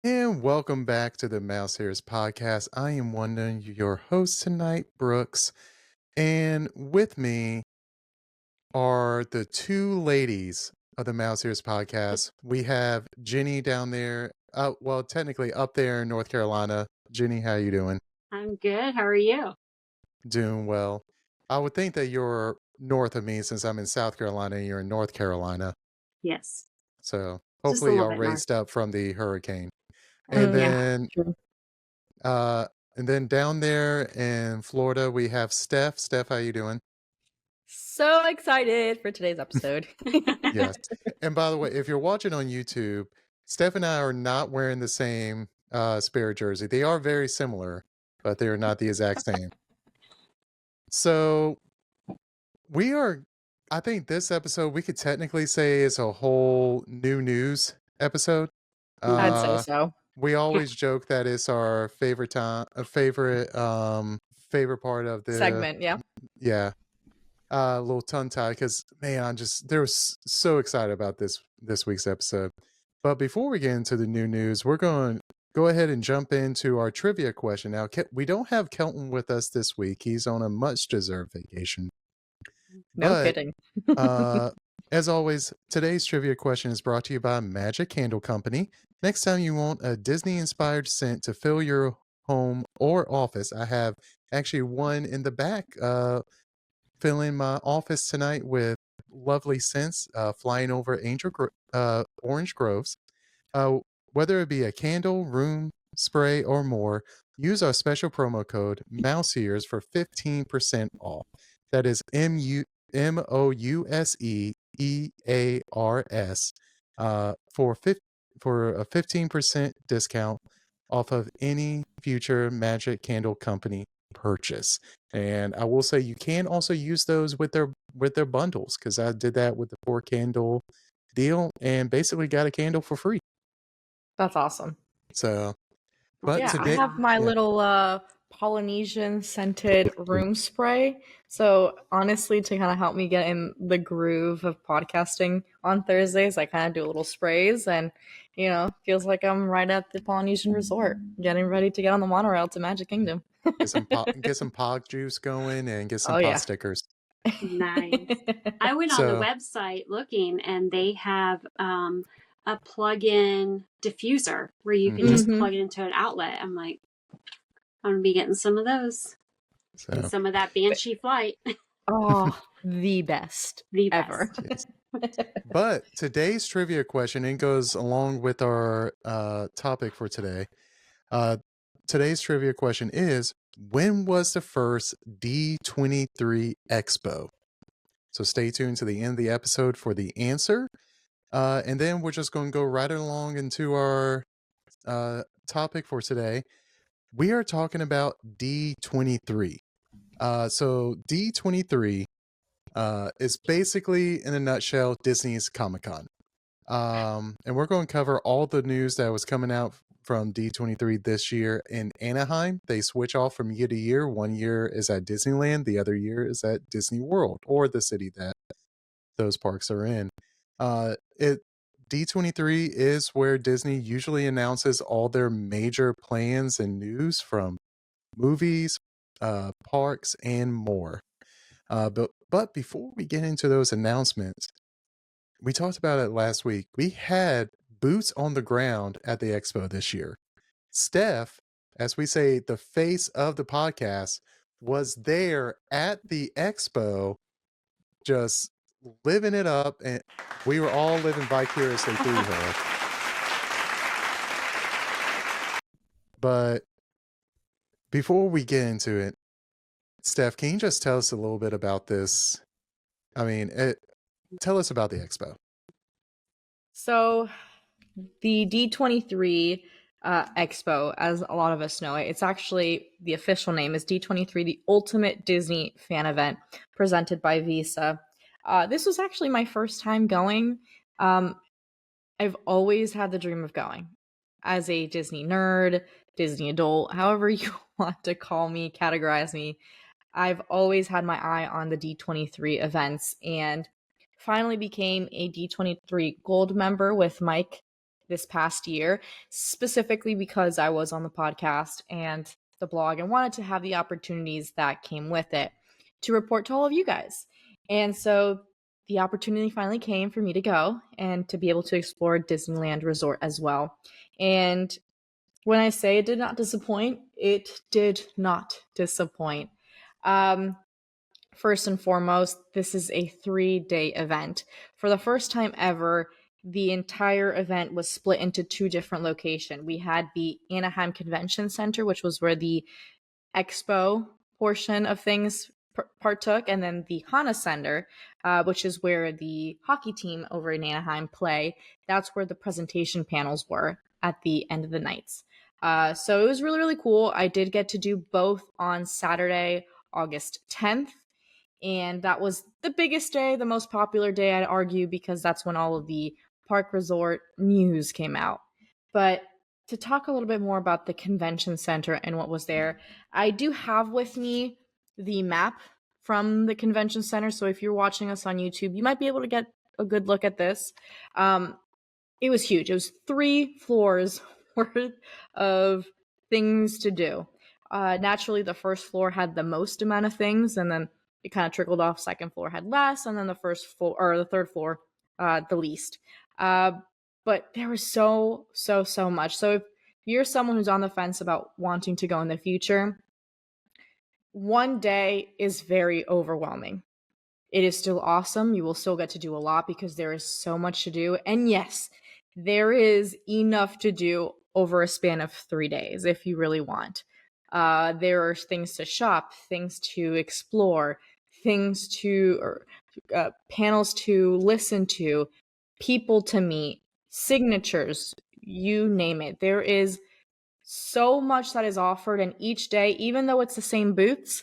And welcome back to the Mouse Hairs podcast. I am one of your hosts tonight, Brooks. And with me are the two ladies of the Mouse Hairs podcast. We have Jenni down there. Well, technically up there in North Carolina. Jenni, how you doing? I'm good. How are you? Doing well. I would think that you're north of me since I'm in South Carolina and you're in North Carolina. Yes. So Just a hopefully little y'all bit north. raised up from the hurricane. And Yeah, then true. and then down there in Florida, we have Steph. Steph, how you doing? So excited for today's episode. Yes. And by the way, if you're watching on YouTube, Steph and I are not wearing the same Spirit jersey. They are very similar, but they are not the exact same. So I think this episode we could technically say is a whole new news episode. I'd say so. We always joke that it's our favorite favorite part of the Segment, yeah. Yeah. A little tongue tie because man, they were so excited about this week's episode. But before we get into the new news, we're going to go ahead and jump into our trivia question. Now, we don't have Kelton with us this week. He's on a much deserved vacation. No kidding. As always, today's trivia question is brought to you by Magic Candle Company. Next time you want a Disney-inspired scent to fill your home or office, I have actually one in the back filling my office tonight with lovely scents flying over Orange Groves. Whether it be a candle, room spray, or more, use our special promo code MOUSEEARS for 15% off. That is MOUSEEARS for a 15% discount off of any future Magic Candle Company purchase. And I will say you can also use those with their bundles, because I did that with the 4-candle deal and basically got a candle for free. That's awesome. So, but yeah, today I have my little Polynesian scented room spray. So honestly, to kind of help me get in the groove of podcasting on Thursdays, I kind of do little sprays, and feels like I'm right at the Polynesian resort, getting ready to get on the monorail to Magic Kingdom. Get some pog juice going and get some pot stickers. Nice. I went on the website looking, and they have a plug-in diffuser where you can just plug it into an outlet. I'm like, I'm gonna be getting some of those. And some of that Banshee Flight. Oh, the best ever. Yes. But today's trivia question, it goes along with our topic for today. Today's trivia question is, when was the first D23 Expo? So stay tuned to the end of the episode for the answer. And then we're just going to go right along into our topic for today. We are talking about D23. So D23 is basically, in a nutshell, Disney's Comic-Con. And we're going to cover all the news that was coming out from D23 this year in Anaheim. They switch off from year to year. One year is at Disneyland. The other year is at Disney World, or the city that those parks are in. D23 is where Disney usually announces all their major plans and news from movies, parks, and more. But before we get into those announcements, we talked about it last week. We had boots on the ground at the Expo this year. Steph, as we say, the face of the podcast, was there at the Expo, just living it up, and we were all living vicariously through her. But before we get into it, Steph, can you just tell us a little bit about this? I mean, tell us about the Expo. So the D23 Expo, as a lot of us know it, it's actually, the official name is D23, the Ultimate Disney Fan Event, presented by Visa. This was actually my first time going. I've always had the dream of going. As a Disney nerd, Disney adult, however you want to call me, categorize me, I've always had my eye on the D23 events, and finally became a D23 Gold member with Mike this past year, specifically because I was on the podcast and the blog and wanted to have the opportunities that came with it to report to all of you guys. And so the opportunity finally came for me to go and to be able to explore Disneyland Resort as well. And when I say it did not disappoint, it did not disappoint. First and foremost, this is a 3-day event. For the first time ever, the entire event was split into 2 different locations. We had the Anaheim Convention Center, which was where the Expo portion of things partook, and then the Hana Center, which is where the hockey team over in Anaheim play. That's where the presentation panels were at the end of the nights. So it was really, really cool. I did get to do both on Saturday, August 10th. And that was the biggest day, the most popular day, I'd argue, because that's when all of the park resort news came out. But to talk a little bit more about the convention center and what was there, I do have with me the map from the convention center. So if you're watching us on YouTube, you might be able to get a good look at this. It was huge. It was 3 floors worth of things to do. Naturally, the first floor had the most amount of things, and then it kind of trickled off. Second floor had less, and then the first floor or the third floor, the least. But there was so much. So if you're someone who's on the fence about wanting to go in the future, one day is very overwhelming. It is still awesome. You will still get to do a lot because there is so much to do. And yes, there is enough to do over a span of 3 days if you really want. There are things to shop, things to explore, things to panels to listen to, people to meet, signatures, you name it. There is so much that is offered, and each day, even though it's the same booths,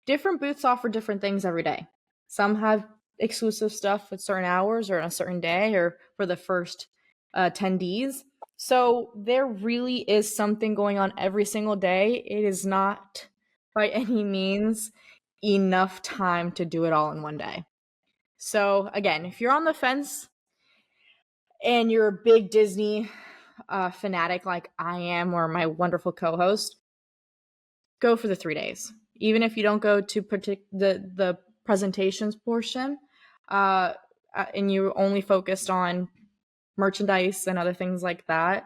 different booths offer different things every day. Some have exclusive stuff at certain hours or on a certain day or for the first attendees. So there really is something going on every single day. It is not by any means enough time to do it all in one day. So again, if you're on the fence and you're a big Disney fanatic like I am or my wonderful co-host, go for the 3 days. Even if you don't go to the presentations portion and you're only focused on merchandise and other things like that,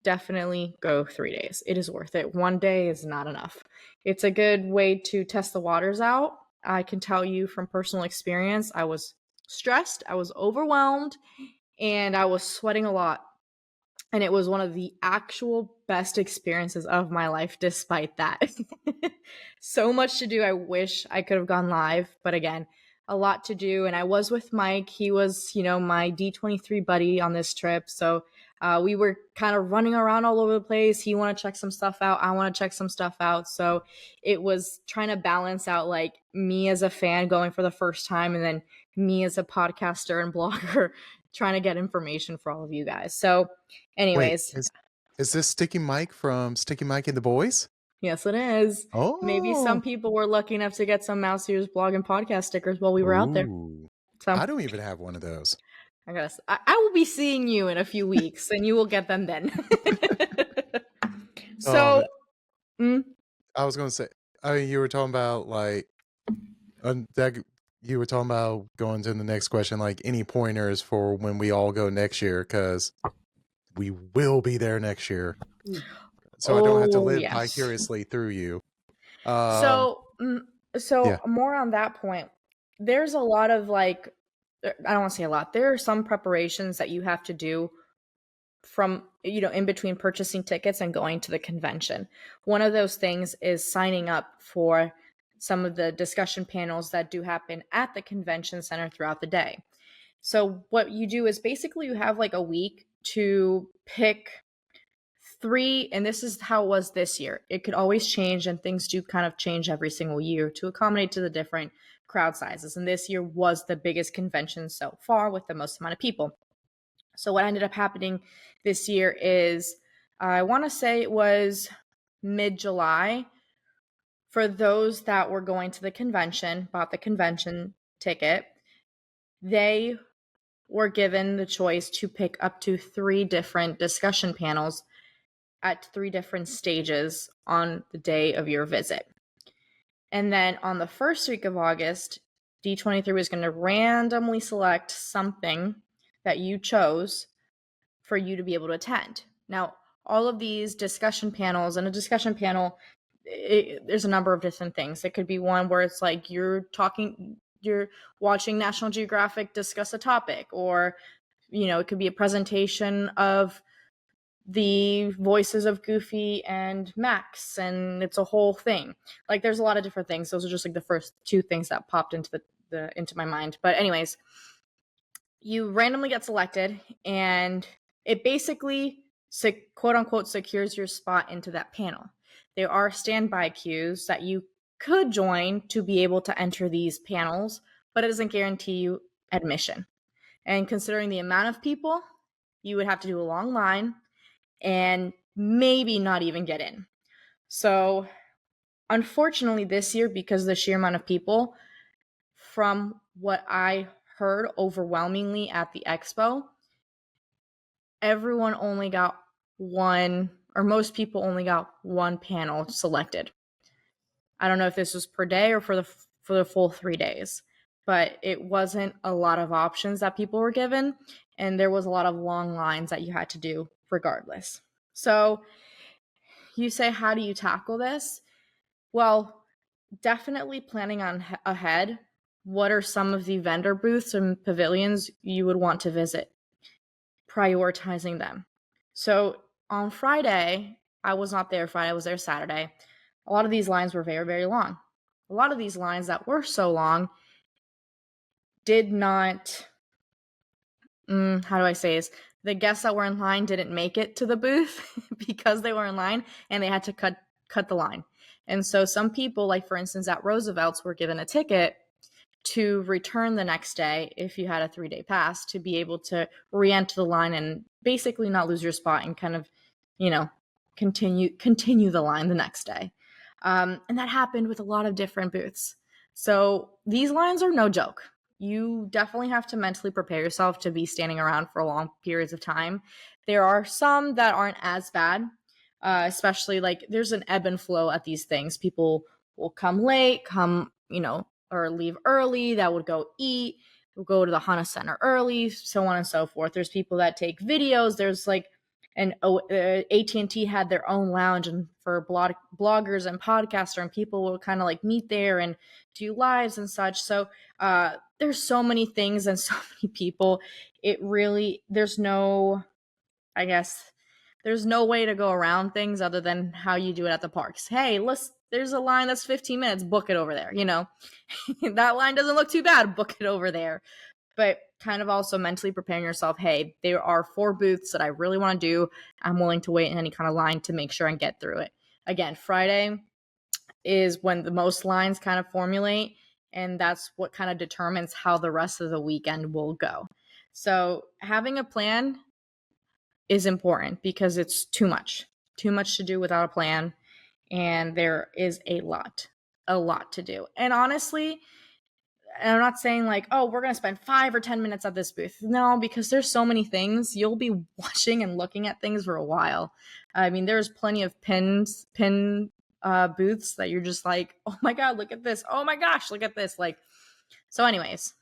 definitely go 3 days. It is worth it. One day is not enough. It's a good way to test the waters out. I can tell you from personal experience, I was stressed, I was overwhelmed, and I was sweating a lot. And it was one of the actual best experiences of my life despite that. So much to do. I wish I could have gone live, but again, a lot to do. And I was with Mike. He was, my D23 buddy on this trip. So we were kind of running around all over the place. He wanted to check some stuff out. I want to check some stuff out. So it was trying to balance out like me as a fan going for the first time and then me as a podcaster and blogger trying to get information for all of you guys. So anyways. Wait, is this Sticky Mike from Sticky Mike and the Boys? Yes, it is. Oh. Maybe some people were lucky enough to get some Mouse Ears blog and podcast stickers while we were out there. So I don't even have one of those. I will be seeing you in a few weeks and you will get them then. So I was going to say, you were talking about like you were talking about going to the next question, like any pointers for when we all go next year, because we will be there next year. So I don't have to live vicariously through you. So more on that point, there's a lot of like, I don't want to say a lot. There are some preparations that you have to do from, in between purchasing tickets and going to the convention. One of those things is signing up for some of the discussion panels that do happen at the convention center throughout the day. So what you do is basically you have like a week to pick 3, and this is how it was this year. It could always change, and things do kind of change every single year to accommodate to the different crowd sizes. And this year was the biggest convention so far with the most amount of people. So what ended up happening this year is, I want to say it was mid-July, for those that were going to the convention, bought the convention ticket, they were given the choice to pick up to 3 different discussion panels at 3 different stages on the day of your visit. And then on the first week of August, D23 was going to randomly select something that you chose for you to be able to attend. Now, all of these discussion panels, and a discussion panel, there's a number of different things. It could be one where it's like you're watching National Geographic discuss a topic, or, it could be a presentation of the voices of Goofy and Max, and it's a whole thing. Like, there's a lot of different things. Those are just like the first 2 things that popped into into my mind. But anyways, you randomly get selected, and it basically quote unquote secures your spot into that panel. There are standby queues that you could join to be able to enter these panels, but it doesn't guarantee you admission. And considering the amount of people, you would have to do a long line and maybe not even get in. So unfortunately this year, because of the sheer amount of people, from what I heard overwhelmingly at the Expo, everyone only got one, or most people only got one panel selected. I don't know if this was per day or for the full 3 days, but it wasn't a lot of options that people were given, and there was a lot of long lines that you had to do regardless. So you say, how do you tackle this? Well, definitely planning on ahead. What are some of the vendor booths and pavilions you would want to visit? Prioritizing them. So on Friday, I was not there Friday, I was there Saturday. A lot of these lines were very, very long. A lot of these lines that were so long did not, how do I say this? The guests that were in line didn't make it to the booth because they were in line, and they had to cut the line. And so some people, like for instance at Roosevelt's, were given a ticket to return the next day if you had a 3-day pass, to be able to re-enter the line and basically not lose your spot and kind of, continue the line the next day. And that happened with a lot of different booths. So these lines are no joke. You definitely have to mentally prepare yourself to be standing around for long periods of time. There are some that aren't as bad, especially like there's an ebb and flow at these things. People will come late, or leave early, that would go eat, will go to the HANA Center early, so on and so forth. There's people that take videos. There's like AT&T had their own lounge and for bloggers and podcasters, and people will kind of like meet there and do lives and such. So there's so many things and so many people. There's no way to go around things other than how you do it at the parks. Hey, there's a line that's 15 minutes, book it over there. That line doesn't look too bad, book it over there. But kind of also mentally preparing yourself, hey, there are 4 booths that I really want to do. I'm willing to wait in any kind of line to make sure I get through it. Again, Friday is when the most lines kind of formulate, and that's what kind of determines how the rest of the weekend will go. So having a plan is important because it's too much to do without a plan, and there is a lot to do. And honestly, I'm not saying like, oh, we're going to spend 5 or 10 minutes at this booth. No, because there's so many things. You'll be watching and looking at things for a while. I mean, there's plenty of pin booths that you're just like, oh my God, look at this. Oh my gosh, look at this. So anyways,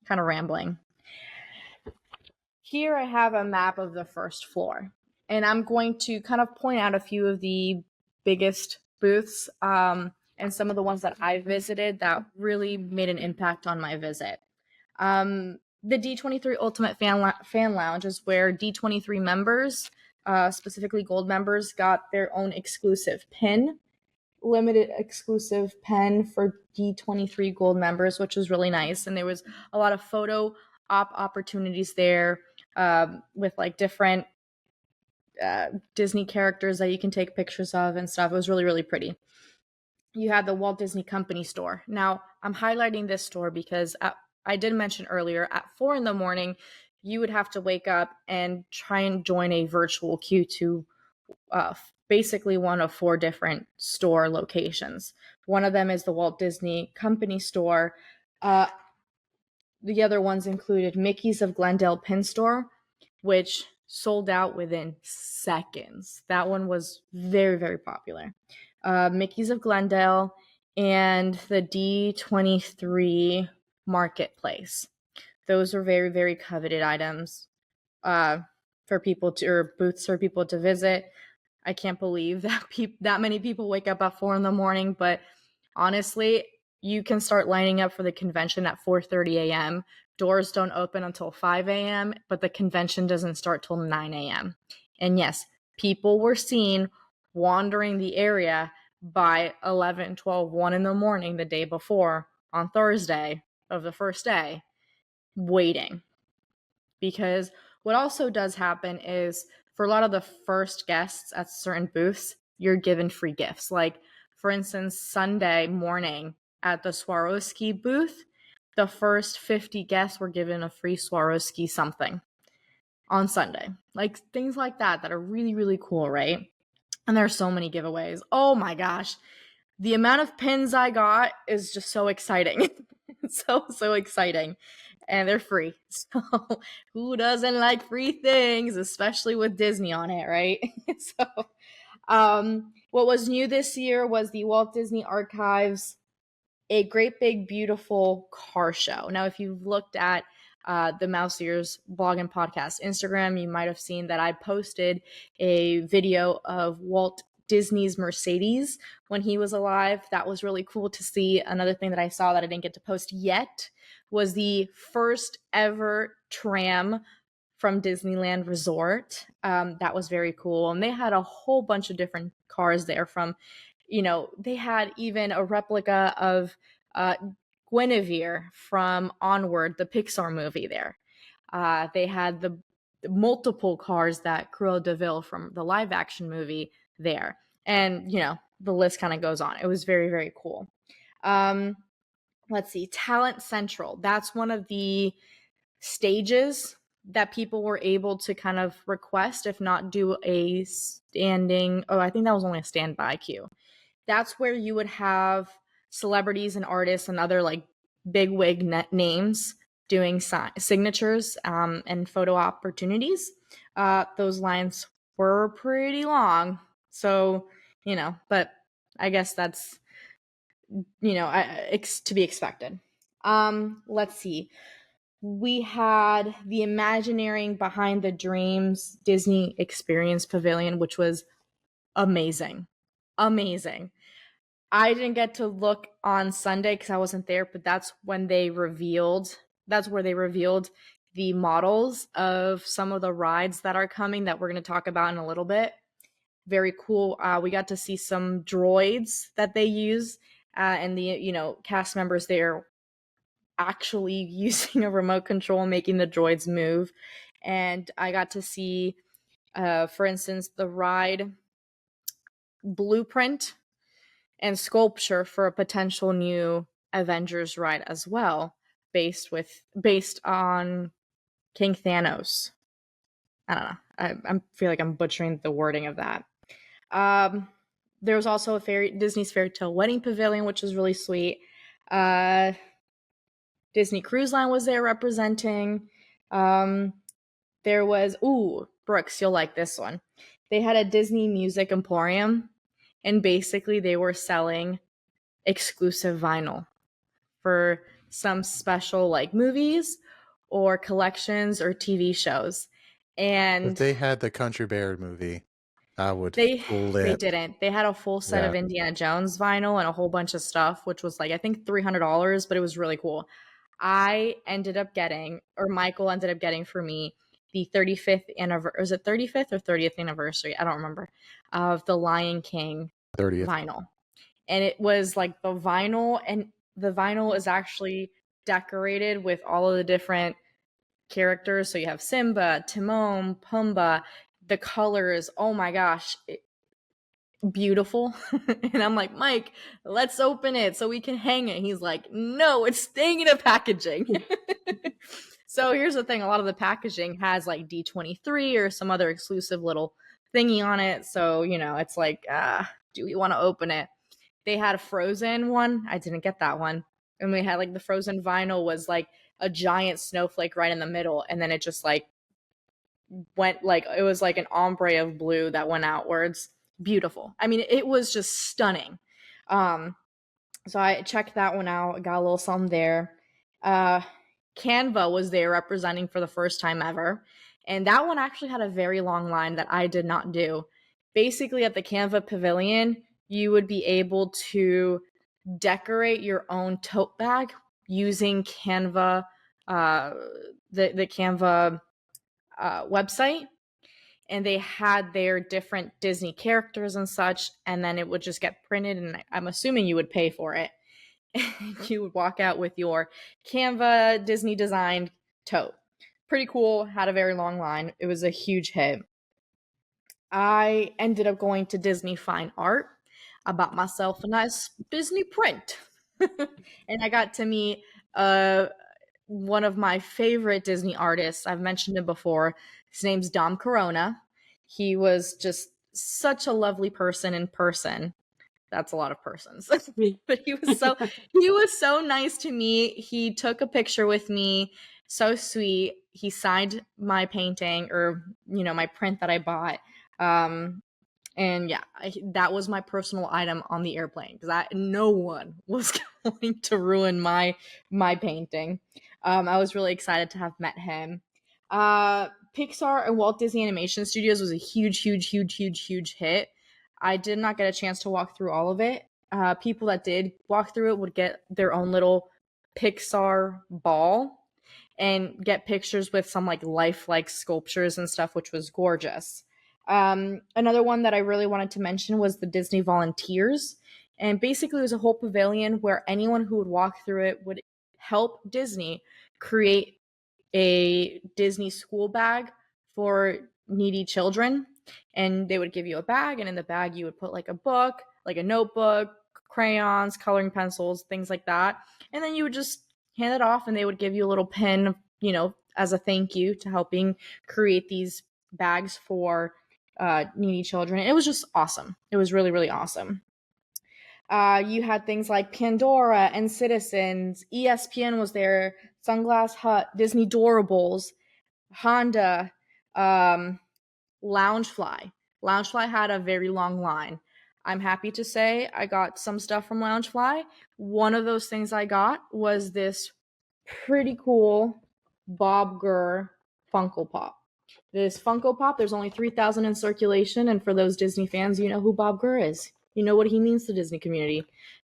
kind of rambling. Here I have a map of the first floor, and I'm going to kind of point out a few of the biggest booths, and some of the ones that I visited that really made an impact on my visit. The D23 Ultimate Fan Lounge is where D23 members, specifically gold members, got their own exclusive pin, limited exclusive pen for D23 gold members, which was really nice. And there was a lot of photo op opportunities there, with like different Disney characters that you can take pictures of and stuff. It was really, really pretty. You had the Walt Disney Company store. Now, I'm highlighting this store because I did mention earlier, at 4 a.m, you would have to wake up and try and join a virtual queue to basically one of 4 different store locations. One of them is the Walt Disney Company store. the other ones included Mickey's of Glendale Pin Store, which sold out within seconds. That one was very, very popular. Mickey's of Glendale and the D23 Marketplace. Those were very, very coveted items for people to, or booths for people to visit. I can't believe that that many people wake up at 4 a.m. But honestly, you can start lining up for the convention at 4:30 a.m. Doors don't open until 5 a.m., but the convention doesn't start till 9 a.m. And yes, people were seen wandering the area by 11, 12, 1 in the morning the day before on Thursday of the first day, waiting. Because what also does happen is for a lot of the first guests at certain booths, you're given free gifts. Like, for instance, Sunday morning at the Swarovski booth, the first 50 guests were given a free Swarovski something on Sunday. Like, things like that are really, really cool, right? And there's so many giveaways. Oh my gosh. The amount of pins I got is just so exciting. so exciting. And they're free. So who doesn't like free things, especially with Disney on it, right? So what was new this year was the Walt Disney Archives, a great big beautiful car show. Now, if you've looked at the Mouse Ears blog and podcast Instagram, you might have seen that I posted a video of Walt Disney's Mercedes when he was alive. That was really cool to see. Another thing that I saw that I didn't get to post yet was the first ever tram from Disneyland Resort. That was very cool. And they had a whole bunch of different cars there from, they had even a replica of Guinevere from Onward, the Pixar movie there. They had the multiple cars that Cruella de Vil from the live action movie there. And, the list kind of goes on. It was very, very cool. Let's see, Talent Central. That's one of the stages that people were able to kind of request, if not do a standing. Oh, I think that was only a standby queue. That's where you would have celebrities and artists and other like big wig names doing signatures and photo opportunities. Those lines were pretty long. So, but I guess that's, to be expected. Let's see. We had the Imagineering Behind the Dreams Disney Experience Pavilion, which was amazing. Amazing. I didn't get to look on Sunday because I wasn't there, but that's where they revealed the models of some of the rides that are coming that we're going to talk about in a little bit. Very cool. We got to see some droids that they use, and the cast members there actually using a remote control and making the droids move. And I got to see, for instance, the ride blueprint and sculpture for a potential new Avengers ride as well, based on King Thanos. I don't know. I feel like I'm butchering the wording of that. There was also Disney's Fairy Tale Wedding Pavilion, which is really sweet. Disney Cruise Line was there representing. There was, Brooks, you'll like this one. They had a Disney Music Emporium, and basically they were selling exclusive vinyl for some special like movies or collections or TV shows. And if they had the Country Bear movie, I would flip. They didn't. They had a full set of Indiana Jones vinyl and a whole bunch of stuff, which was like, I think $300, but it was really cool. I ended up getting, or Michael ended up getting for me, the 35th anniversary. Was it 35th or 30th anniversary? I don't remember. Of the Lion King 30th vinyl. And it was like the vinyl, and the vinyl is actually decorated with all of the different characters. So you have Simba, Timon, Pumbaa, the colors. Oh my gosh. Beautiful. And I'm like, Mike, let's open it so we can hang it. He's like, no, it's staying in the packaging. So here's the thing. A lot of the packaging has like D23 or some other exclusive little thingy on it. So, it's like, do we want to open it? They had a Frozen one. I didn't get that one. And we had like the Frozen vinyl was like a giant snowflake right in the middle, and then it just like went like, it was like an ombre of blue that went outwards. Beautiful. I mean, it was just stunning. So I checked that one out, got a little something there. Canva was there representing for the first time ever, and that one actually had a very long line that I did not do. Basically, at the Canva pavilion, you would be able to decorate your own tote bag using Canva, the Canva website, and they had their different Disney characters and such, and then it would just get printed, and I'm assuming you would pay for it. You would walk out with your Canva Disney designed tote. Pretty cool, had a very long line. It was a huge hit. I ended up going to Disney Fine Art. I bought myself a nice Disney print. And I got to meet one of my favorite Disney artists. I've mentioned him before. His name's Dom Corona. He was just such a lovely person in person. That's a lot of persons. But he was so nice to me. He took a picture with me. So sweet. He signed my painting, or my print that I bought. And yeah, that was my personal item on the airplane, because no one was going to ruin my painting. I was really excited to have met him. Pixar and Walt Disney Animation Studios was a huge hit. I did not get a chance to walk through all of it. People that did walk through it would get their own little Pixar ball and get pictures with some like lifelike sculptures and stuff, which was gorgeous. Another one that I really wanted to mention was the Disney Volunteers. And basically it was a whole pavilion where anyone who would walk through it would help Disney create a Disney school bag for needy children. And they would give you a bag, and in the bag you would put like a book, like a notebook, crayons, coloring pencils, things like that. And then you would just hand it off, and they would give you a little pin, as a thank you to helping create these bags for needy children. It was just awesome. It was really, really awesome. You had things like Pandora and Citizens. ESPN was there. Sunglass Hut, Disney Doorables, Honda, Loungefly. Loungefly had a very long line. I'm happy to say I got some stuff from Loungefly. One of those things I got was this pretty cool Bob Gurr Funko Pop. This Funko Pop, there's only 3,000 in circulation, and for those Disney fans, you know who Bob Gurr is. You know what he means to the Disney community.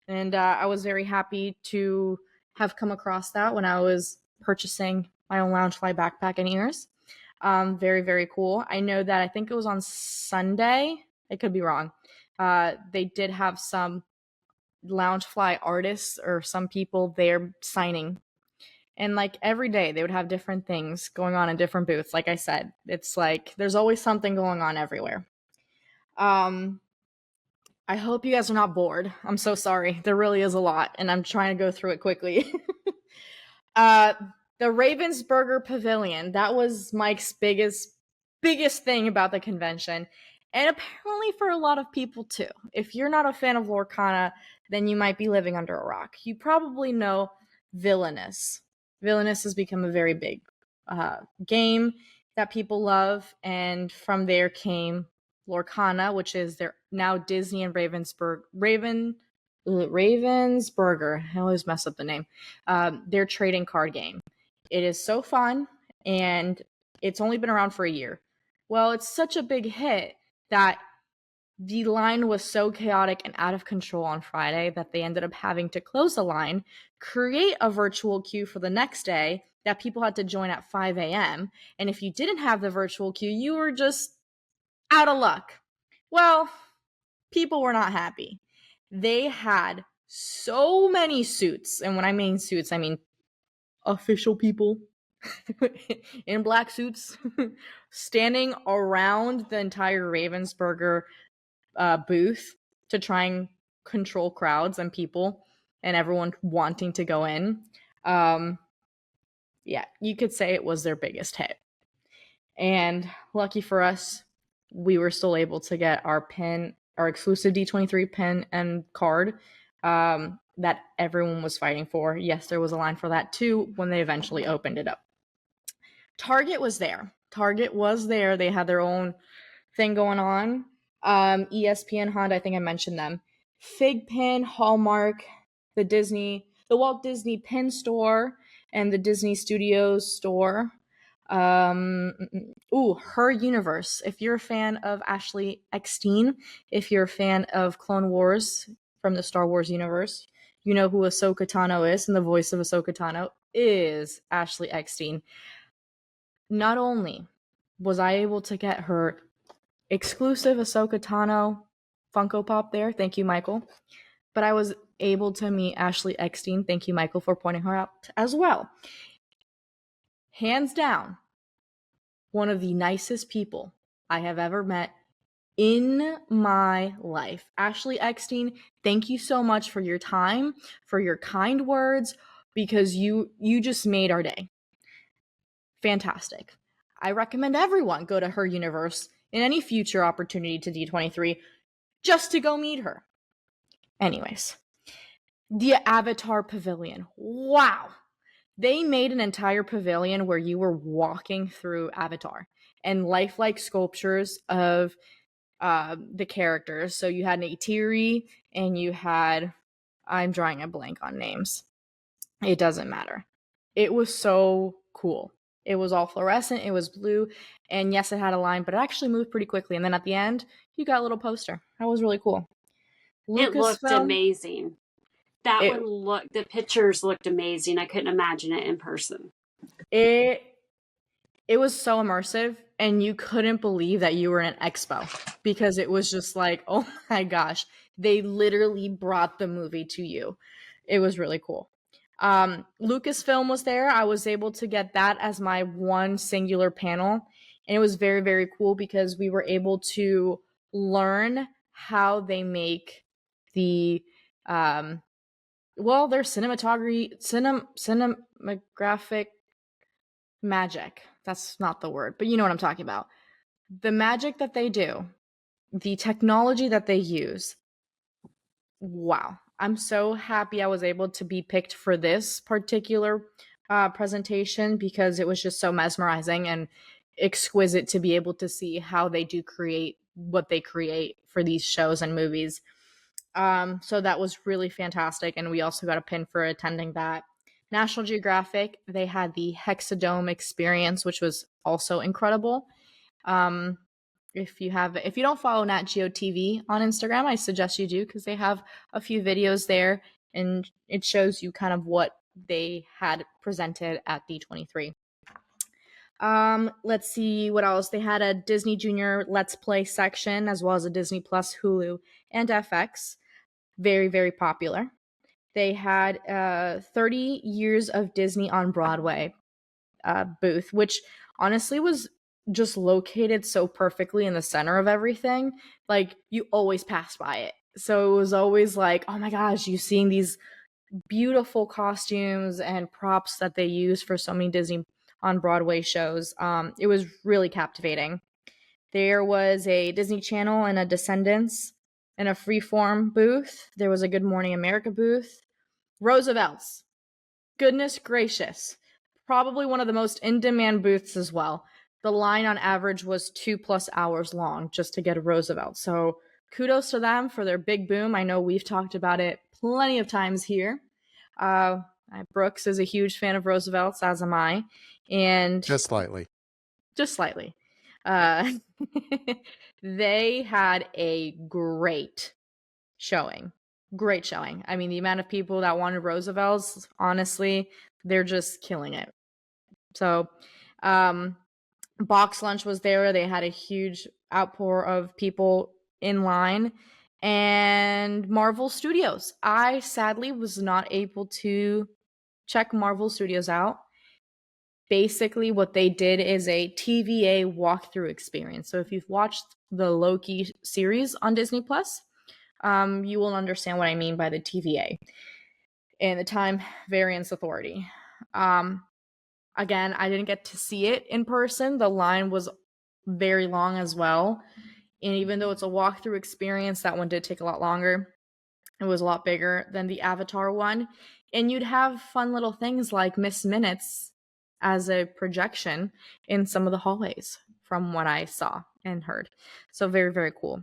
And I was very happy to have come across that when I was purchasing my own Loungefly backpack and ears. Very, very cool. I know that I think it was on Sunday. I could be wrong. They did have some Loungefly artists or some people there signing. And like every day they would have different things going on in different booths. Like I said, it's like there's always something going on everywhere. I hope you guys are not bored. I'm so sorry. There really is a lot, and I'm trying to go through it quickly. The Ravensburger Pavilion, that was Mike's biggest thing about the convention, and apparently for a lot of people too. If you're not a fan of Lorcana, then you might be living under a rock. You probably know Villainous. Villainous has become a very big game that people love, and from there came Lorcana, which is their now Disney and Ravensburger. I always mess up the name. Their trading card game. It is so fun, and it's only been around for a year. Well, it's such a big hit that the line was so chaotic and out of control on Friday that they ended up having to close the line, create a virtual queue for the next day that people had to join at 5 a.m. And if you didn't have the virtual queue, you were just out of luck. Well, people were not happy. They had so many suits. And when I mean suits, I mean official people in black suits standing around the entire Ravensburger booth to try and control crowds and people and everyone wanting to go in. Yeah, you could say it was their biggest hit. And lucky for us, we were still able to get our exclusive D23 pin and card. that everyone was fighting for. Yes, there was a line for that too when they eventually opened it up. Target was there. They had their own thing going on. ESPN, Honda, I think I mentioned them. Fig Pin, Hallmark, the Walt Disney Pin Store, and the Disney Studios store. Her Universe. If you're a fan of Ashley Eckstein, if you're a fan of Clone Wars from the Star Wars universe, you know who Ahsoka Tano is, and the voice of Ahsoka Tano is Ashley Eckstein. Not only was I able to get her exclusive Ahsoka Tano Funko Pop there, thank you, Michael, but I was able to meet Ashley Eckstein, thank you, Michael, for pointing her out as well. Hands down, one of the nicest people I have ever met in my life. Ashley Eckstein, thank you so much for your time, for your kind words, because you just made our day. Fantastic. I recommend everyone go to Her Universe in any future opportunity to D23 just to go meet her. Anyways, the Avatar Pavilion. Wow. They made an entire pavilion where you were walking through Avatar and lifelike sculptures of the characters. So you had Neytiri and you had, I'm drawing a blank on names. It doesn't matter. It was so cool. It was all fluorescent. It was blue. And yes, it had a line, but it actually moved pretty quickly. And then at the end, you got a little poster. That was really cool. It looked amazing. The pictures looked amazing. I couldn't imagine it in person. It was so immersive, and you couldn't believe that you were in an expo because it was just like, oh my gosh, they literally brought the movie to you. It was really cool. Lucasfilm was there. I was able to get that as my one singular panel, and it was very, very cool because we were able to learn how they make the their cinematographic magic. That's not the word, but you know what I'm talking about. The magic that they do, the technology that they use. Wow. I'm so happy I was able to be picked for this particular presentation because it was just so mesmerizing and exquisite to be able to see how they do create what they create for these shows and movies. So that was really fantastic. And we also got a pin for attending that. National Geographic, they had the Hexadome experience, which was also incredible. If you don't follow Nat Geo TV on Instagram, I suggest you do because they have a few videos there and it shows you kind of what they had presented at D23. Let's see what else. They had a Disney Junior Let's Play section as well as a Disney Plus, Hulu, and FX. Very, very popular. They had 30 years of Disney on Broadway booth, which honestly was just located so perfectly in the center of everything. Like, you always pass by it. So it was always like, oh my gosh, you seeing these beautiful costumes and props that they use for so many Disney on Broadway shows. It was really captivating. There was a Disney Channel and a Descendants and a Freeform booth. There was a Good Morning America booth. Roosevelt's. Goodness gracious. Probably one of the most in-demand booths as well. The line on average was 2+ hours long just to get a Roosevelt. So kudos to them for their big boom. I know we've talked about it plenty of times here. Brooks is a huge fan of Roosevelt's, as am I. And just slightly. They had a great showing. I mean, the amount of people that wanted Roosevelt's, honestly, they're just killing it. So, Box Lunch was there. They had a huge outpour of people in line. And Marvel Studios. I sadly was not able to check Marvel Studios out. Basically, what they did is a TVA walkthrough experience. So if you've watched the Loki series on Disney Plus, you will understand what I mean by the TVA and the Time Variance Authority. Again, I didn't get to see it in person. The line was very long as well. And even though it's a walkthrough experience, that one did take a lot longer. It was a lot bigger than the Avatar one. And you'd have fun little things like Miss Minutes as a projection in some of the hallways from what I saw and heard. So very, very cool.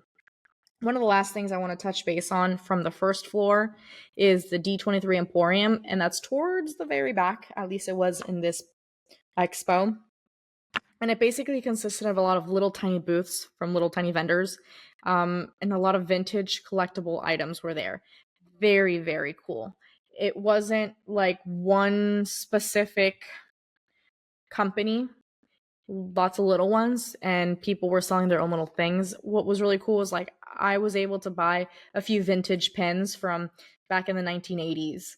One of the last things I want to touch base on from the first floor is the D23 Emporium, and that's towards the very back. At least it was in this expo. And it basically consisted of a lot of little tiny booths from little tiny vendors, and a lot of vintage collectible items were there. Very, very cool. It wasn't like one specific company, lots of little ones, and people were selling their own little things. What was really cool was like I was able to buy a few vintage pins from back in the 1980s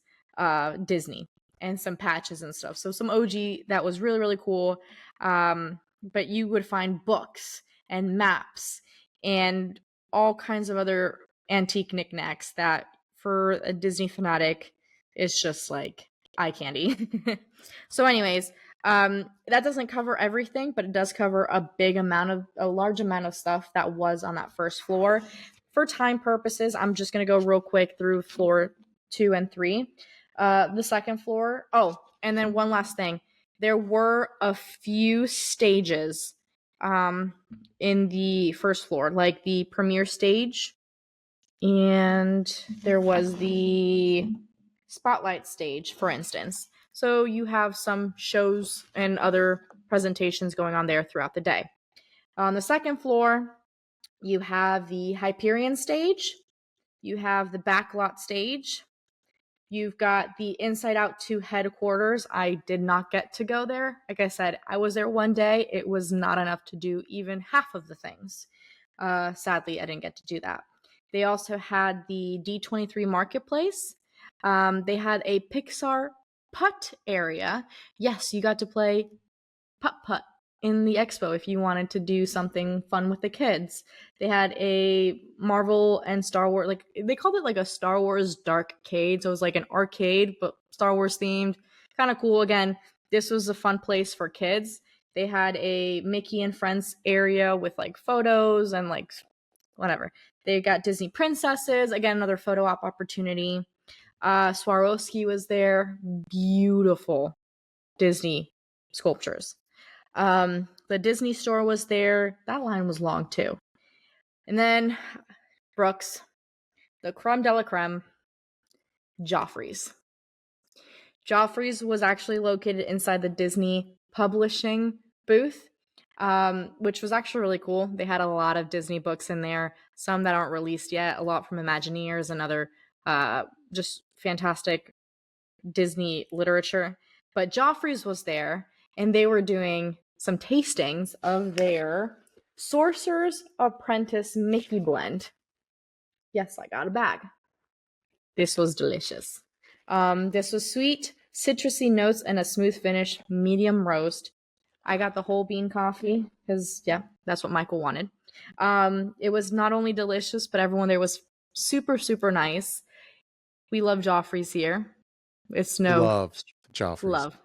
Disney, and some patches and stuff. So some OG that was really, really cool. But you would find books and maps and all kinds of other antique knickknacks that for a Disney fanatic is just like eye candy. So anyways, that doesn't cover everything, but it does cover a large amount of stuff that was on that first floor. For time purposes, I'm just going to go real quick through floor 2 and 3. The second floor. Oh, and then one last thing. There were a few stages in the first floor, like the premiere stage, and there was the spotlight stage, for instance. So you have some shows and other presentations going on there throughout the day. On the second floor, you have the Hyperion stage, you have the backlot stage, you've got the Inside Out 2 headquarters. I did not get to go there. Like I said, I was there one day. It was not enough to do even half of the things. Sadly, I didn't get to do that. They also had the D23 Marketplace. They had a Pixar putt area. Yes, you got to play putt-putt in the expo if you wanted to do something fun with the kids. They had a Marvel and Star Wars, like they called it like a Star Wars darkade. So it was like an arcade, but Star Wars themed. Kind of cool. Again, this was a fun place for kids. They had a Mickey and Friends area with like photos and like whatever. They got Disney princesses. Again, another photo op opportunity. Swarovski was there. Beautiful Disney sculptures. The Disney store was there. That line was long too. And then Brooks, the creme de la creme, Joffrey's. Joffrey's was actually located inside the Disney publishing booth, which was actually really cool. They had a lot of Disney books in there, some that aren't released yet, a lot from Imagineers and other just fantastic Disney literature. But Joffrey's was there, and they were doing some tastings of their Sorcerer's Apprentice Mickey blend. Yes, I got a bag. This was delicious. This was sweet, citrusy notes, and a smooth finish, medium roast. I got the whole bean coffee because, yeah, that's what Michael wanted. It was not only delicious, but everyone there was super, super nice. We love Joffrey's here. It's no love Joffrey's. Love.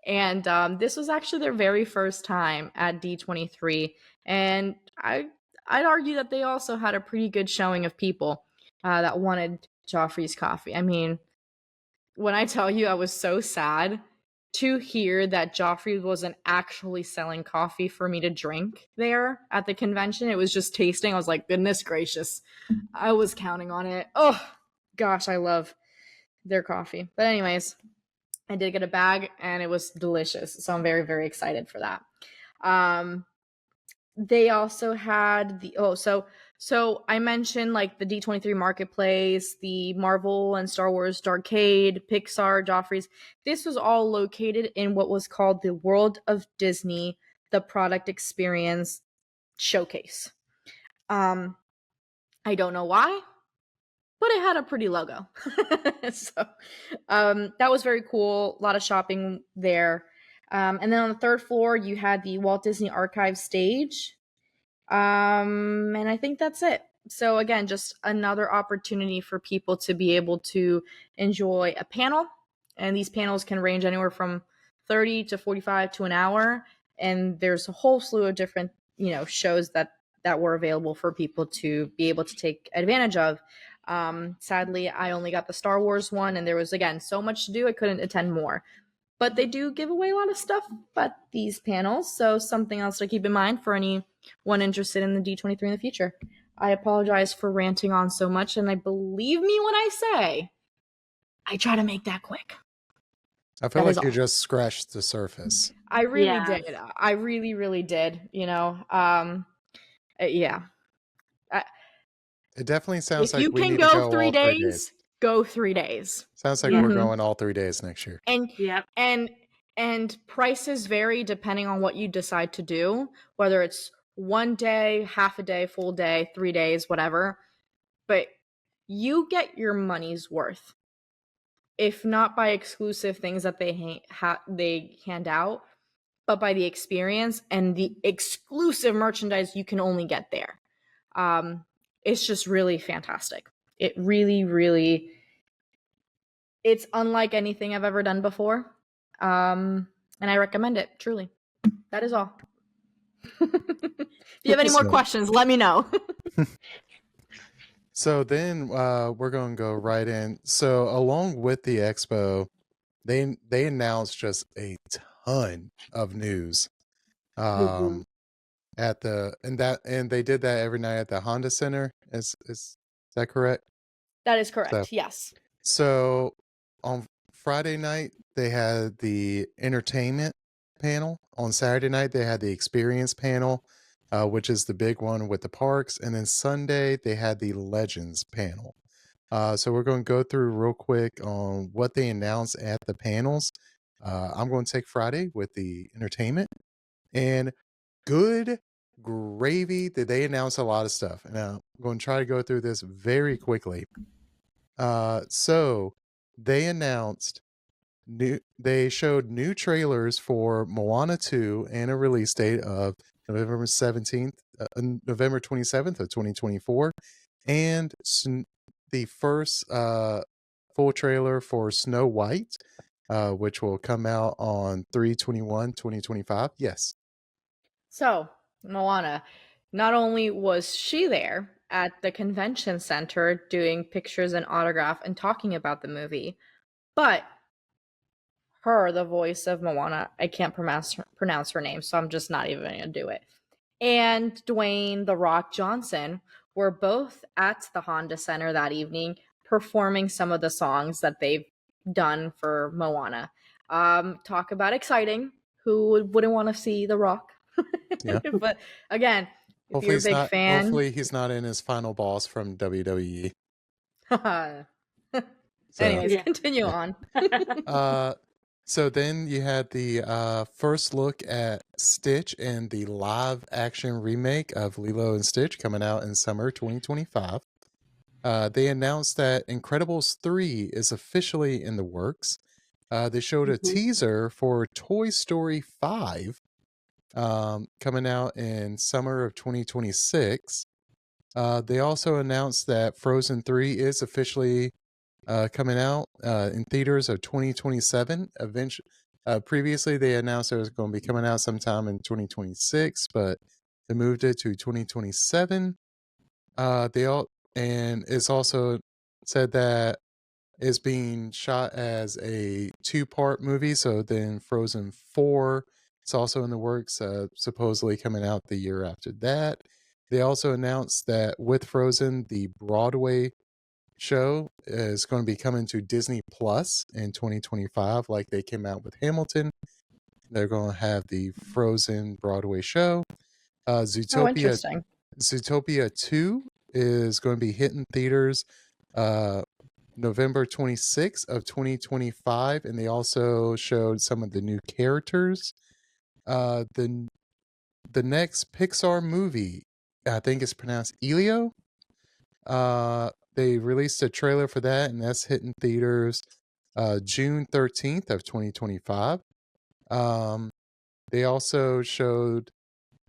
And this was actually their very first time at D23, and I'd argue that they also had a pretty good showing of people that wanted Joffrey's coffee. I mean, when I tell you I was so sad to hear that Joffrey wasn't actually selling coffee for me to drink there at the convention, it was just tasting. I was like, goodness gracious, I was counting on it. Oh gosh, I love their coffee. But anyways, I did get a bag and it was delicious. So I'm very, very excited for that. They also had so I mentioned like the D23 Marketplace, the Marvel and Star Wars Darkade, Pixar, Joffrey's. This was all located in what was called the World of Disney, the Product Experience Showcase. I don't know why, but it had a pretty logo. So that was very cool. A lot of shopping there. And then on the third floor, you had the Walt Disney Archive stage. And I think that's it. So again, just another opportunity for people to be able to enjoy a panel. And these panels can range anywhere from 30 to 45 to an hour. And there's a whole slew of different, shows that were available for people to be able to take advantage of. Sadly, I only got the Star Wars one, and there was, again, so much to do, I couldn't attend more. But they do give away a lot of stuff at these panels, so something else to keep in mind for anyone interested in the D23 in the future. I apologize for ranting on so much, and I believe me when I say I try to make that quick. I feel like you just scratched the surface. I really did. I really, really did. Yeah. It definitely sounds like you we can need go to go 3 all days, 3 days. Go 3 days. Sounds like we're going all 3 days next year. And prices vary depending on what you decide to do, whether it's 1 day, half a day, full day, 3 days, whatever. But you get your money's worth. If not by exclusive things that they hand out, but by the experience and the exclusive merchandise you can only get there. It's just really fantastic. It really, really, it's unlike anything I've ever done before. And I recommend it, truly. That is all. If you have any more questions, let me know. So then we're going to go right in. So along with the expo, they announced just a ton of news. At the and they did that every night at the Honda Center. Is that correct? That is correct. Yes. So on Friday night they had the entertainment panel. On Saturday night they had the experience panel, which is the big one with the parks, and then Sunday they had the Legends panel. So we're going to go through real quick on what they announced at the panels. I'm going to take Friday with the entertainment, and good gravy did they announce a lot of stuff, and I'm going to try to go through this very quickly. So they announced they showed new trailers for Moana 2 and a release date of November 27th of 2024, and the first full trailer for Snow White, which will come out on 3/21/2025. Yes. So, Moana, not only was she there at the convention center doing pictures and autograph and talking about the movie, but her, the voice of Moana, I can't pronounce her name, so I'm just not even going to do it, and Dwayne "The Rock" Johnson were both at the Honda Center that evening performing some of the songs that they've done for Moana. Talk about exciting. Who wouldn't want to see The Rock? Yeah. But again, if you're a big fan... Hopefully he's not in his final boss from WWE. Anyways, continue on. So then you had the first look at Stitch and the live action remake of Lilo and Stitch coming out in summer 2025. They announced that Incredibles 3 is officially in the works. They showed a teaser for Toy Story 5 coming out in summer of 2026. They also announced that Frozen 3 is officially coming out in theaters of 2027. Eventually, previously they announced it was going to be coming out sometime in 2026, but they moved it to 2027. And it's also said that it's being shot as a 2-part movie. So then Frozen 4 is also in the works, supposedly coming out the year after that. They also announced that with Frozen, the Broadway show is going to be coming to Disney Plus in 2025, like they came out with Hamilton. They're going to have the Frozen Broadway show. Zootopia 2 is going to be hitting theaters November 26th of 2025, and they also showed some of the new characters. The next Pixar movie, I think it's pronounced Elio. They released a trailer for that, and that's hitting theaters June 13th of 2025. They also showed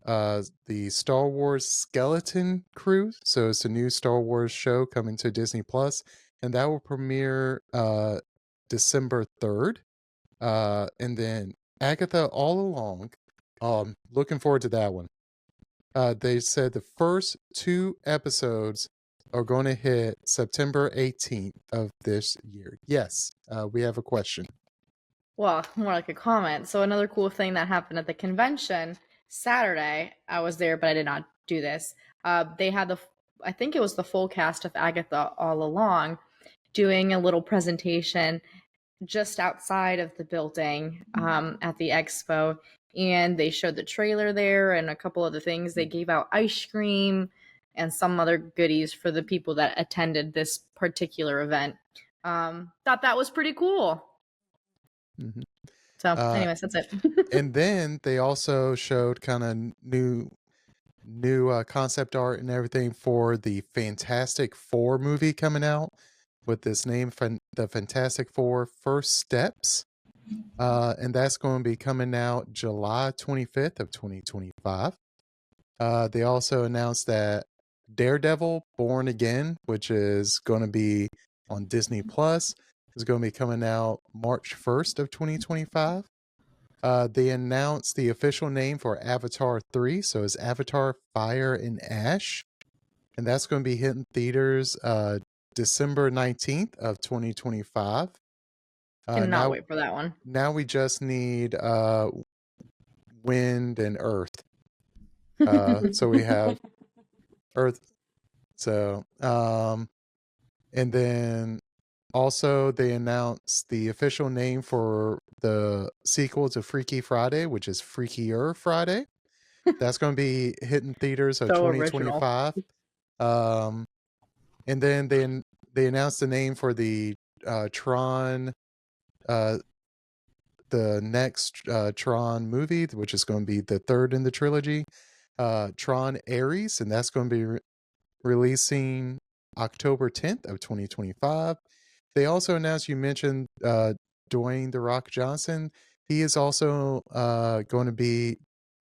the Star Wars Skeleton Crew. So it's a new Star Wars show coming to Disney Plus, and that will premiere December 3rd. And then Agatha All Along. Looking forward to that one. They said the first 2 episodes are going to hit September 18th of this year. Yes, we have a question. Well, more like a comment. So another cool thing that happened at the convention Saturday, I was there, but I did not do this. They had I think it was the full cast of Agatha all along doing a little presentation just outside of the building at the expo. And they showed the trailer there and a couple other things. They gave out ice cream and some other goodies for the people that attended this particular event. Thought that was pretty cool. Mm-hmm. So anyways, that's it. And then they also showed kind of new concept art and everything for the Fantastic Four movie coming out with this name, the Fantastic Four First Steps. And that's going to be coming out July 25th of 2025. They also announced that Daredevil Born Again, which is going to be on Disney Plus, is going to be coming out March 1st of 2025. They announced the official name for Avatar 3, so it's Avatar Fire and Ash. And that's going to be hitting theaters December 19th of 2025. Cannot wait for that one. Now we just need wind and earth. So we have earth. So, and then also they announced the official name for the sequel to Freaky Friday, which is Freakier Friday. That's going to be hitting theaters of So 2025. And then they announced the name for the Tron, the next Tron movie, which is going to be the third in the trilogy, Tron Ares, and that's going to be releasing October 10th of 2025. They also announced, you mentioned Dwayne "The Rock" Johnson. He is also going to be,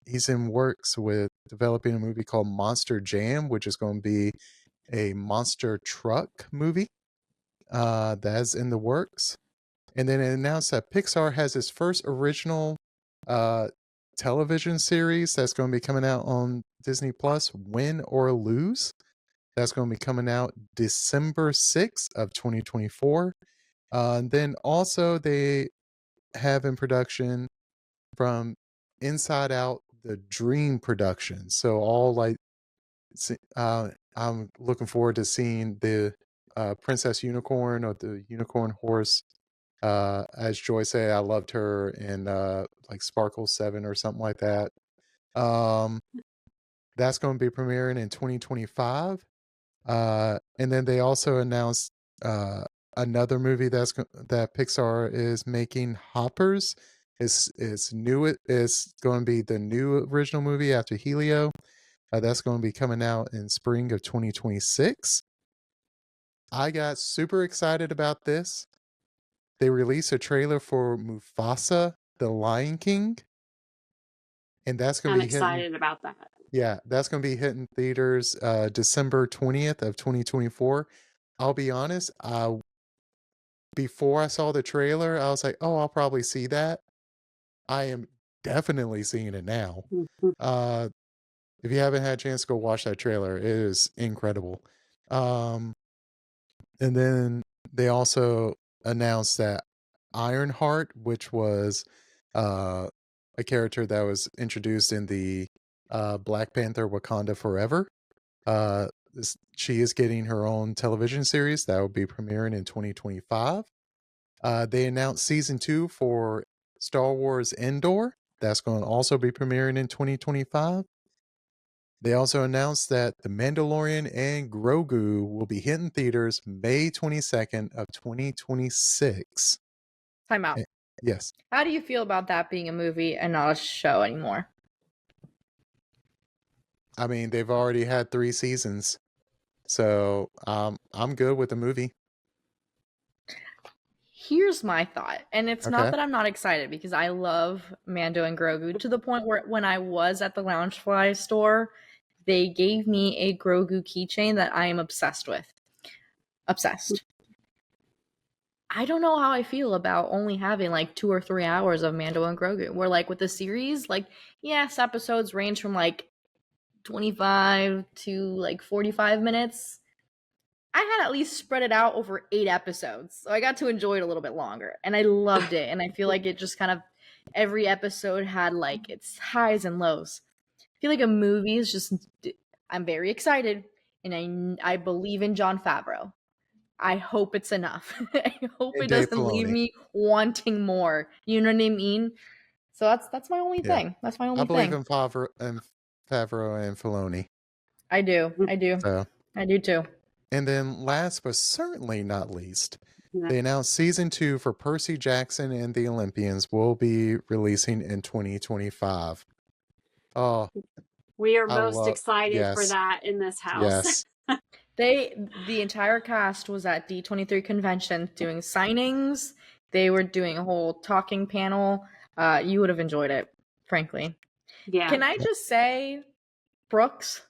he's in works with developing a movie called Monster Jam, which is going to be a monster truck movie. That's in the works. And then it announced that Pixar has its first original television series that's going to be coming out on Disney Plus, Win or Lose. That's going to be coming out December 6th of 2024. And then also they have in production from Inside Out, the Dream production. So all like, I'm looking forward to seeing the Princess Unicorn or the Unicorn Horse. As Joy said, I loved her in like Sparkle 7 or something like that. That's going to be premiering in 2025. And then they also announced another movie that Pixar is making, Hoppers. It's new. It's going to be the new original movie after Helio. That's going to be coming out in spring of 2026. I got super excited about this. They released a trailer for Mufasa, the Lion King. And that's going to be excited about that. Yeah, that's going to be hitting theaters December 20th of 2024. I'll be honest, before I saw the trailer, I was like, oh, I'll probably see that. I am definitely seeing it now. If you haven't had a chance to go watch that trailer, it is incredible. And then they also announced that Ironheart, which was a character that was introduced in the Black Panther Wakanda Forever. She is getting her own television series that will be premiering in 2025. They announced season 2 for Star Wars Endor. That's going to also be premiering in 2025. They also announced that The Mandalorian and Grogu will be hitting theaters May 22nd of 2026. Time out. Yes. How do you feel about that being a movie and not a show anymore? I mean, they've already had 3 seasons. So I'm good with the movie. Here's my thought. And it's not that I'm not excited, because I love Mando and Grogu to the point where when I was at the Loungefly store, they gave me a Grogu keychain that I am obsessed with. Obsessed. I don't know how I feel about only having like 2 or 3 hours of Mando and Grogu. Where like with the series, like, yes, episodes range from like 25 to like 45 minutes. I had at least spread it out over 8 episodes, so I got to enjoy it a little bit longer, and I loved it. And I feel like it just kind of every episode had like its highs and lows. I feel like a movie is just. I'm very excited, and I believe in Jon Favreau. I hope it's enough. I hope And it Dave doesn't leave Filoni. me wanting more. You know what I mean? So that's my only thing. That's my only I believe thing. in Favreau and Filoni. I do. So, I do too. and then last but certainly not least, Yeah. they announced season 2 for Percy Jackson and the Olympians will be releasing in 2025. Oh, we are most excited for that in this house. Yes. The entire cast was at D23 convention doing signings. They were doing a whole talking panel. You would have enjoyed it, frankly. Yeah. Can I just say, Brooks,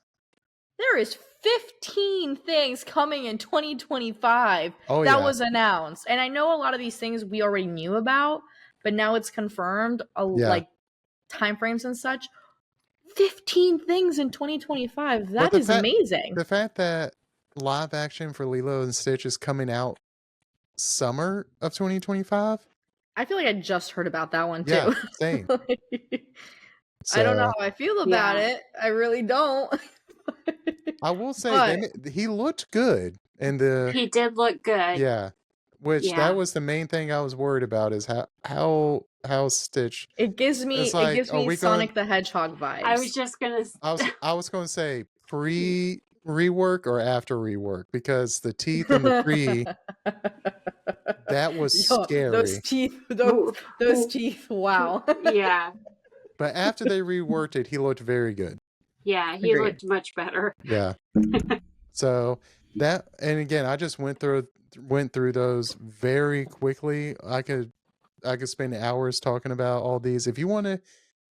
there is 15 things coming in 2025 that was announced. And I know a lot of these things we already knew about, but now it's confirmed, like timeframes and such. 15 things in 2025. That is amazing. The fact that live action for Lilo and Stitch is coming out summer of 2025. I feel like I just heard about that one too. Yeah, same. I don't know how I feel about it. I really don't. I will say he looked good, and he did look good. Yeah, that was the main thing I was worried about is how Stitch. It gives me Sonic the Hedgehog vibes. I was just gonna. I was going to say rework or after rework, because the teeth and the tree that was scary. Those teeth. Wow. Yeah. But after they reworked it, he looked very good. Yeah, he looked much better. Yeah. So that, and again, I just went through those very quickly. I could spend hours talking about all these. If you want to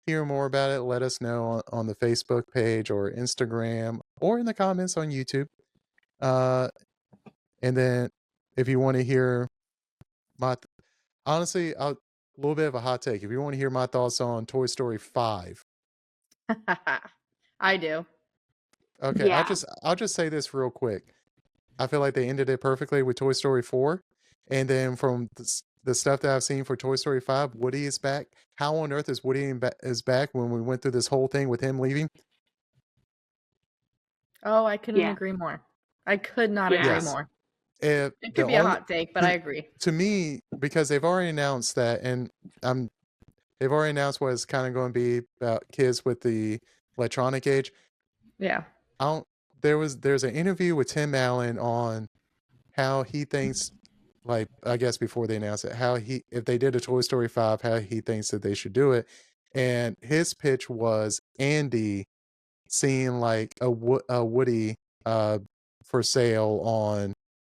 hear more about it, let us know on the Facebook page or Instagram or in the comments on YouTube. And then if you want to hear honestly, a little bit of a hot take. If you want to hear my thoughts on Toy Story 5. I do. Okay, yeah. I'll just say this real quick. I feel like they ended it perfectly with Toy Story 4. And then from the stuff that I've seen for Toy Story 5, Woody is back. How on earth is Woody is back when we went through this whole thing with him leaving? Oh, I couldn't agree more. I could not agree more. It could be a hot take, but I agree. To me, because they've already announced that, and they've already announced what it's kind of going to be about kids with the electronic age. Yeah. There's an interview with Tim Allen on how he thinks, like, I guess before they announced it, if they did a Toy Story 5, how he thinks that they should do it. And his pitch was Andy seeing like a Woody for sale on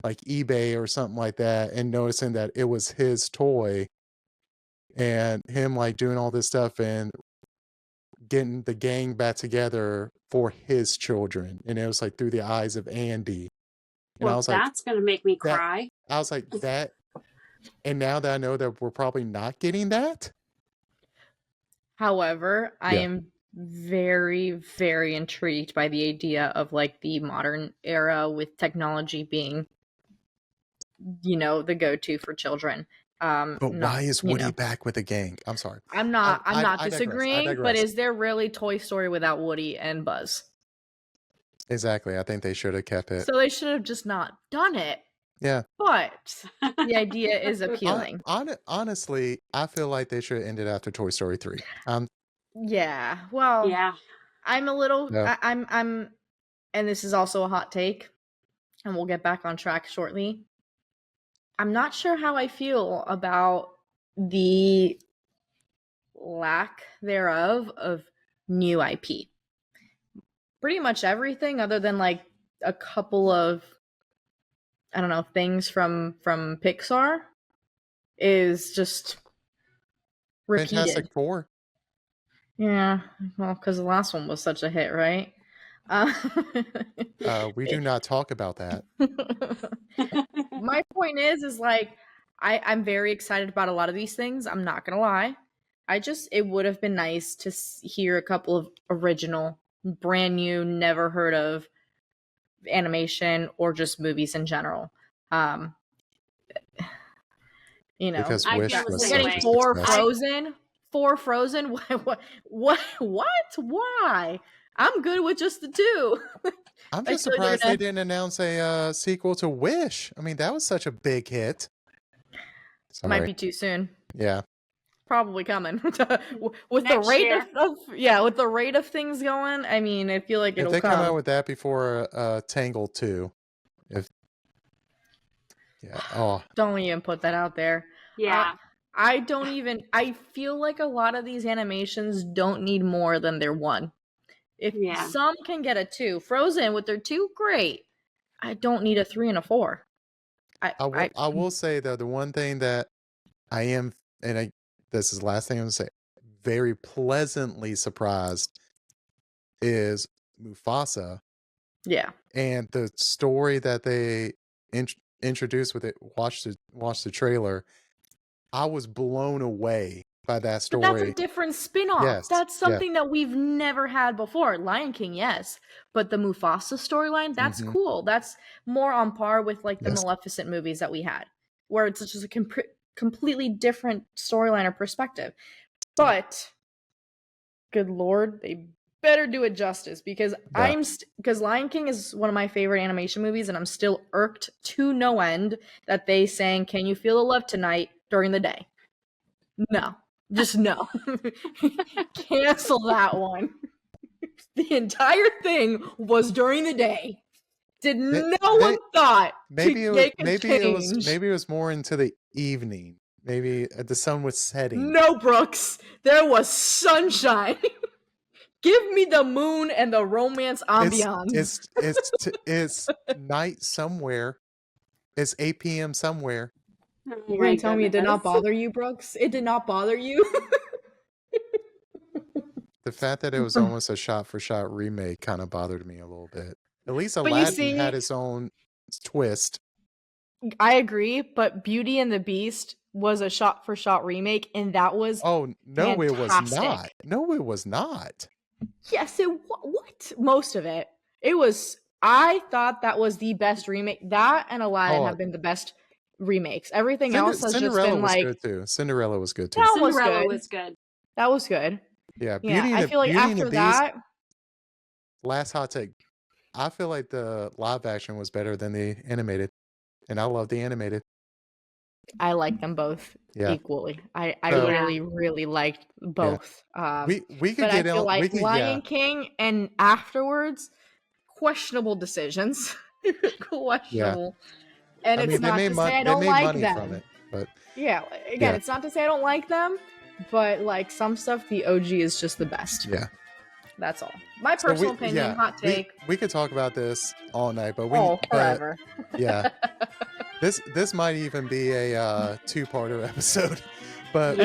like eBay or something like that, and noticing that it was his toy, and him like doing all this stuff and getting the gang back together for his children, and it was like through the eyes of Andy. And I was like, that's gonna make me cry. I was like, that, and now that I know that we're probably not getting that. However, I am very, very intrigued by the idea of like the modern era with technology being, the go-to for children. But why is Woody back with a gang? I'm sorry. I'm not disagreeing, but is there really Toy Story without Woody and Buzz? Exactly. I think they should have kept it. So they should have just not done it. Yeah. But the idea is appealing. Honestly, I feel like they should have ended after Toy Story 3. Yeah. Well, yeah. I'm a little I'm and this is also a hot take, and we'll get back on track shortly. I'm not sure how I feel about the lack thereof of new IP. Pretty much everything other than like a couple of, I don't know, things from Pixar is just repeated. Fantastic Four. Yeah, well, because the last one was such a hit, right? We do not talk about that. My point is like, I'm very excited about a lot of these things. I'm not gonna lie. It would have been nice to hear a couple of original, brand new, never heard of animation or just movies in general. You know, because I Wish feel the was same such way. a four success. Frozen. What? Why? I'm good with just the two. I'm I just feel like they're surprised they gonna- didn't announce a sequel to Wish. I mean, that was such a big hit. Sorry. Might be too soon. Yeah. Probably coming with the Next rate year. with the rate of things going. I mean, I feel like If it'll they come out come. with that before Tangled 2, Don't even put that out there. Yeah. I don't even. I feel like a lot of these animations don't need more than their 1. If some can get a 2, Frozen with their 2, great. I don't need a 3 and a 4. I will say though, the one thing that I am, this is the last thing I'm gonna say, very pleasantly surprised is Mufasa. Yeah. And the story that they introduced with it. Watch the trailer. I was blown away by that story. But that's a different spin-off. Yes, That's something that we've never had before. Lion King, yes. But the Mufasa storyline, that's cool. That's more on par with like the Maleficent movies that we had, where it's just a completely different storyline or perspective. But good Lord, they better do it justice, because because Lion King is one of my favorite animation movies, and I'm still irked to no end that they sang "Can You Feel the Love Tonight" during the day. No. Just no. Cancel that one. The entire thing was during the day. Did no one thought maybe to make a change? change? Maybe it was more into the evening. Maybe the sun was setting. No, Brooks. There was sunshine. Give me the moon and the romance ambiance. It's night somewhere. It's 8 p.m. somewhere. You're going to tell me it did not bother you, Brooks? It did not bother you? The fact that it was almost a shot-for-shot remake kind of bothered me a little bit. At least Aladdin had its own twist. I agree, but Beauty and the Beast was a shot-for-shot remake, and that was fantastic. It was not. No, it was not. Yes, what? Most of it. It was. I thought that was the best remake. That and Aladdin have been the best remakes. Everything else has Cinderella just been was like. Good too. Cinderella was good too. Cinderella was good. That was good. Yeah, I feel like after that. Last hot take. I feel like the live action was better than the animated, and I love the animated. I like them both equally. I really liked both. Yeah. We could but get I feel on, like Lion King and afterwards, questionable decisions. Questionable. Yeah. And it's not to say I don't like them. From it, but again, it's not to say I don't like them, but like some stuff, the OG is just the best. Yeah. That's all. My personal opinion, hot take. We could talk about this all night, but forever. Yeah. This might even be a two-parter episode. But